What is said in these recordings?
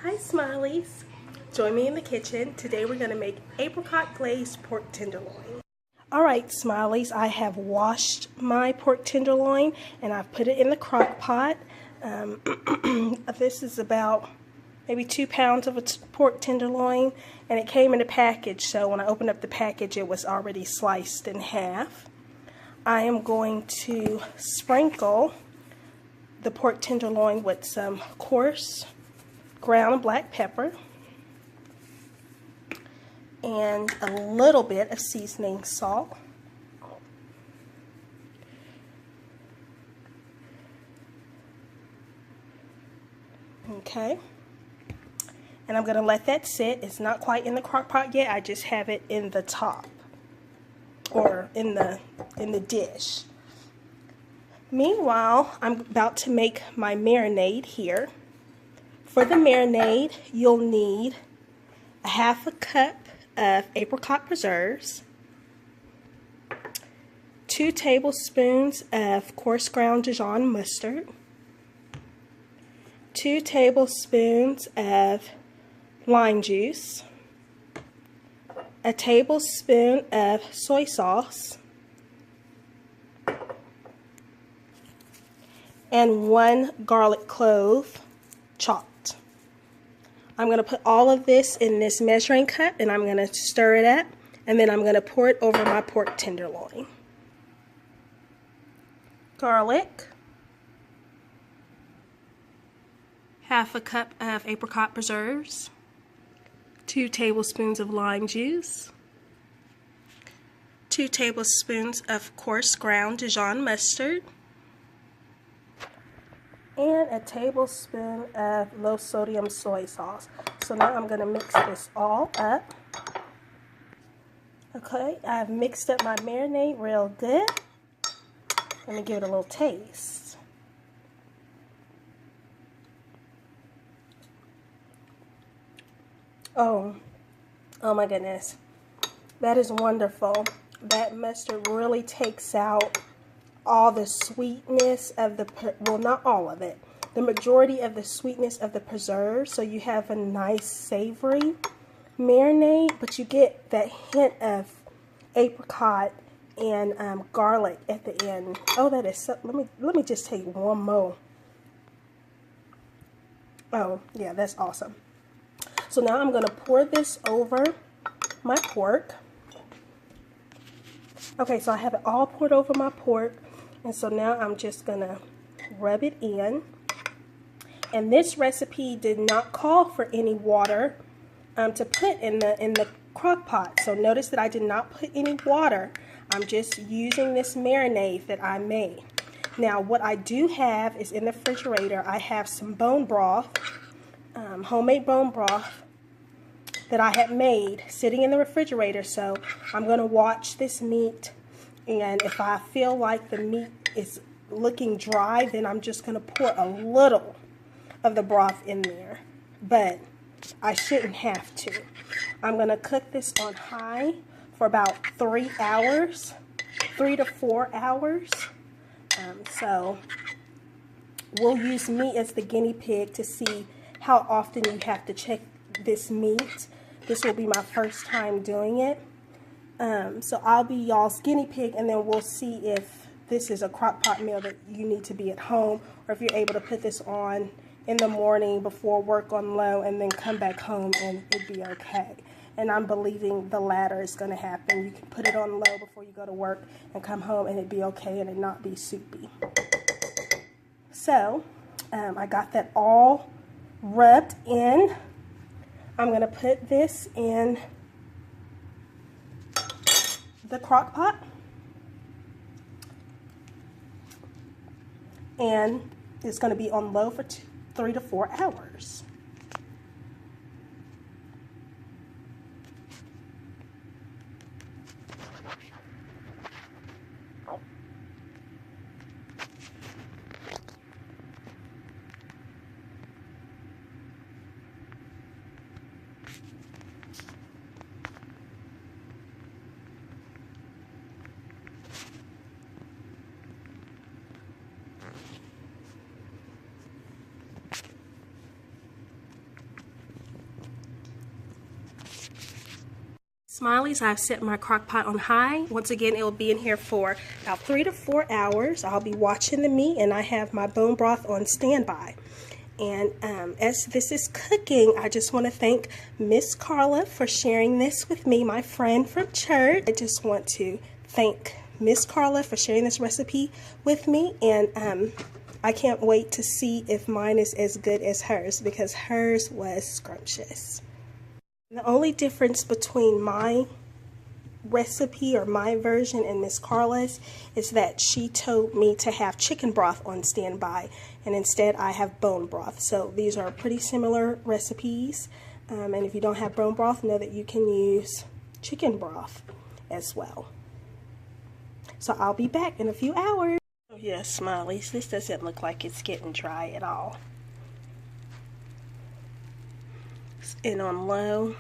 Hi Smileys! Join me in the kitchen. Today we're going to make apricot glazed pork tenderloin. Alright Smileys, I have washed my pork tenderloin and I've put it in the crock pot. This is about maybe 2 pounds of a pork tenderloin, and it came in a package, so when I opened up the package it was already sliced in half. I am going to sprinkle the pork tenderloin with some coarse ground black pepper and a little bit of seasoning salt. Okay, and I'm going to let that sit. It's not quite in the crock pot yet. I just have it in the top, or in the dish. Meanwhile, I'm about to make my marinade here. For the marinade, you'll need a half a cup of apricot preserves, 2 tablespoons of coarse ground Dijon mustard, 2 tablespoons of lime juice, a tablespoon of soy sauce, and 1 garlic clove chopped. I'm going to put all of this in this measuring cup and I'm going to stir it up, and then I'm going to pour it over my pork tenderloin. Garlic, half a cup of apricot preserves, 2 tablespoons of lime juice, 2 tablespoons of coarse ground Dijon mustard, and a tablespoon of low sodium soy sauce. So now I'm going to mix this all up. Okay, I've mixed up my marinade real good. Let me give it a little taste. Oh my goodness, that is wonderful. That mustard really takes out all the sweetness of the, well, not all of it, the majority of the sweetness of the preserve, so you have a nice savory marinade, but you get that hint of apricot and garlic at the end. Oh, that is so, let me just take one more. Oh yeah, that's awesome. So now I'm going to pour this over my pork. Okay, so I have it all poured over my pork. And so now I'm just going to rub it in. And this recipe did not call for any water to put in the crock pot. So notice that I did not put any water. I'm just using this marinade that I made. Now what I do have is in the refrigerator, I have some bone broth, homemade bone broth that I had made sitting in the refrigerator. So I'm going to watch this meat, and if I feel like the meat is looking dry, then I'm just going to pour a little of the broth in there, but I shouldn't have to. I'm going to cook this on high for about 3 hours, 3 to 4 hours. So we'll use me as the guinea pig to see how often you have to check this meat. This will be my first time doing it. So I'll be y'all's guinea pig, and then we'll see if this is a crock pot meal that you need to be at home, or if you're able to put this on in the morning before work on low and then come back home and it'd be okay. And I'm believing the latter is going to happen. You can put it on low before you go to work and come home and it'd be okay and it not be soupy. So I got that all rubbed in. I'm going to put this in the crock pot, and it's going to be on low for 3 to 4 hours. Smileys, I've set my crock pot on high. Once again, it will be in here for about 3 to 4 hours. I'll be watching the meat, and I have my bone broth on standby. And as this is cooking, I just want to thank Miss Carla for sharing this with me, my friend from church. I just want to thank Miss Carla for sharing this recipe with me, and I can't wait to see if mine is as good as hers, because hers was scrumptious. The only difference between my recipe or my version and Miss Carla's is that she told me to have chicken broth on standby, and instead I have bone broth. So these are pretty similar recipes, and if you don't have bone broth, know that you can use chicken broth as well. So I'll be back in a few hours. Oh yes, Smileys, this doesn't look like it's getting dry at all. And on low,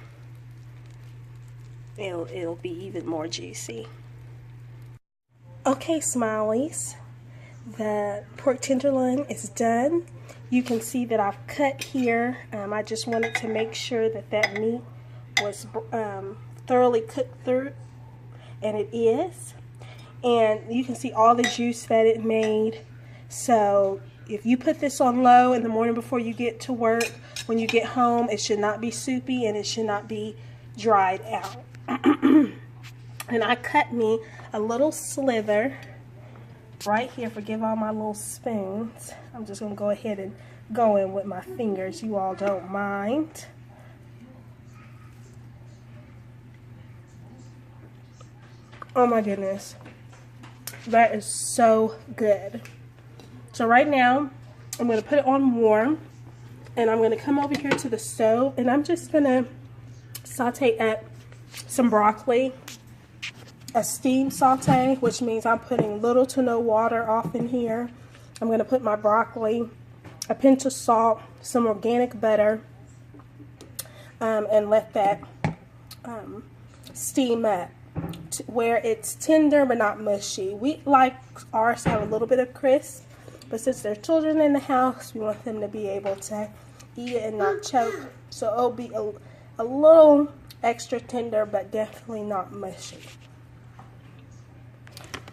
it'll be even more juicy. Okay, Smileys, the pork tenderloin is done. You can see that I've cut here. I just wanted to make sure that that meat was thoroughly cooked through, and it is. And you can see all the juice that it made. So if you put this on low in the morning before you get to work, when you get home, it should not be soupy and it should not be dried out. And I cut me a little slither right here. Forgive all my little spoons. I'm just going to go ahead and go in with my fingers. You all don't mind. Oh my goodness. That is so good. So right now, I'm going to put it on warm, and I'm going to come over here to the stove, and I'm just going to saute up some broccoli, a steam saute, which means I'm putting little to no water off in here. I'm going to put my broccoli, a pinch of salt, some organic butter, and let that steam up to where it's tender but not mushy. We like ours to have a little bit of crisp, but since there are children in the house, we want them to be able to eat it and not choke. So it'll be a little extra tender, but definitely not mushy.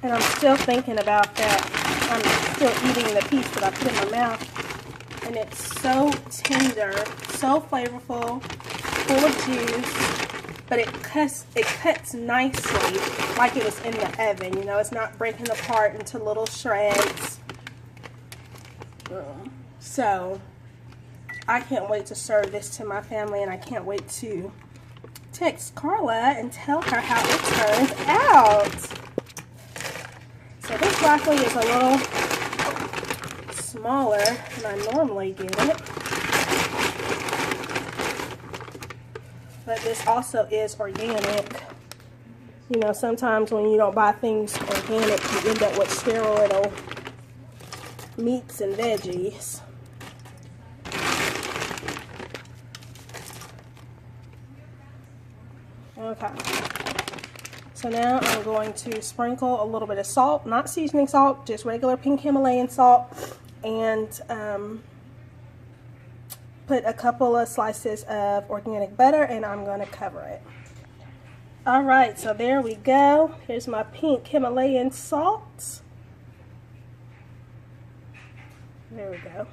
And I'm still thinking about that. I'm still eating the piece that I put in my mouth. And it's so tender, so flavorful, full of juice. But it cuts nicely, like it was in the oven. You know, it's not breaking apart into little shreds. So I can't wait to serve this to my family, and I can't wait to text Carla and tell her how it turns out. So this broccoli is a little smaller than I normally get it. But this also is organic. You know, sometimes when you don't buy things organic, you end up with sterile meats and veggies. Okay. So now I'm going to sprinkle a little bit of salt, not seasoning salt, just regular pink Himalayan salt, and put a couple of slices of organic butter, and I'm going to cover it. Alright, so there we go. Here's my pink Himalayan salt. There we go.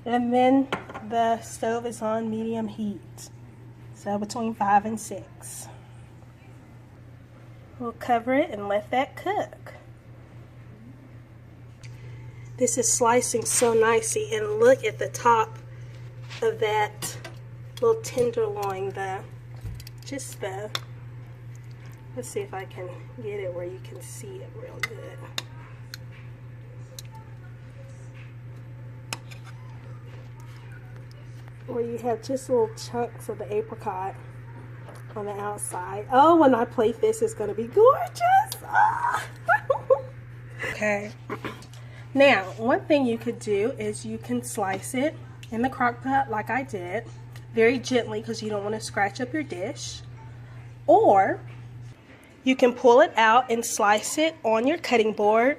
And then the stove is on medium heat, so between 5 and 6. We'll cover it and let that cook. This is slicing so nicely, and look at the top of that little tenderloin. Let's see if I can get it where you can see it real good. Where you have just little chunks of the apricot on the outside. Oh, when I plate this, it's going to be gorgeous. Ah. Okay. Now, one thing you could do is you can slice it in the crock pot like I did, very gently, because you don't want to scratch up your dish. Or you can pull it out and slice it on your cutting board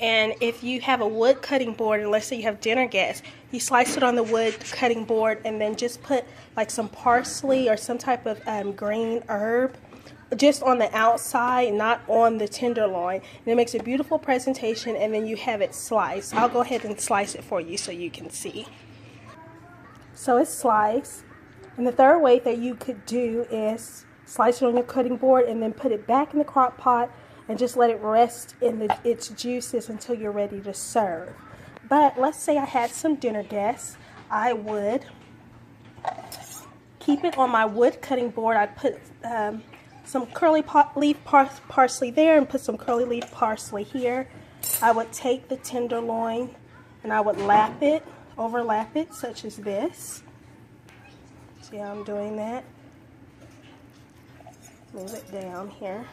And if you have a wood cutting board, and let's say you have dinner guests, you slice it on the wood cutting board and then just put like some parsley or some type of green herb just on the outside, not on the tenderloin. And it makes a beautiful presentation, and then you have it sliced. I'll go ahead and slice it for you so you can see. So it's sliced. And the third way that you could do is slice it on your cutting board and then put it back in the crock pot and just let it rest in its juices until you're ready to serve. But let's say I had some dinner guests. I would keep it on my wood cutting board. I'd put some curly leaf parsley there and put some curly leaf parsley here. I would take the tenderloin and I would overlap it, such as this. See how I'm doing that? Move it down here.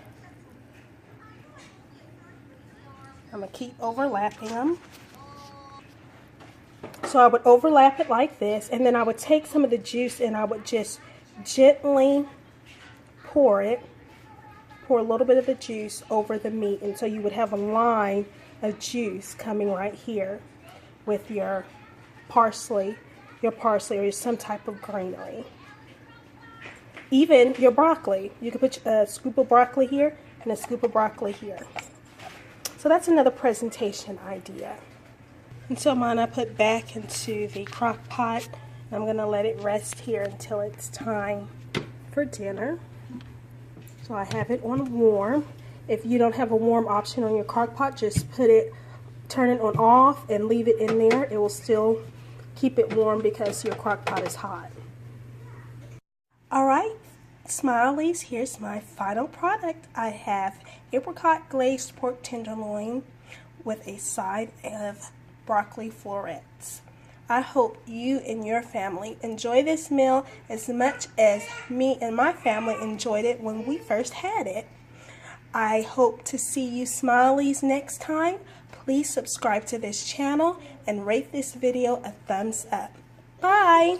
I'm going to keep overlapping them. So I would overlap it like this, and then I would take some of the juice and I would just gently pour a little bit of the juice over the meat until you would have a line of juice coming right here with your parsley or some type of greenery. Even your broccoli. You could put a scoop of broccoli here and a scoop of broccoli here. So that's another presentation idea. And so mine I put back into the crock pot. I'm going to let it rest here until it's time for dinner. So I have it on warm. If you don't have a warm option on your crock pot, just turn it on off and leave it in there. It will still keep it warm because your crock pot is hot. Alright, Smileys, here's my final product. I have apricot glazed pork tenderloin with a side of broccoli florets. I hope you and your family enjoy this meal as much as me and my family enjoyed it when we first had it. I hope to see you Smileys next time. Please subscribe to this channel and rate this video a thumbs up. Bye!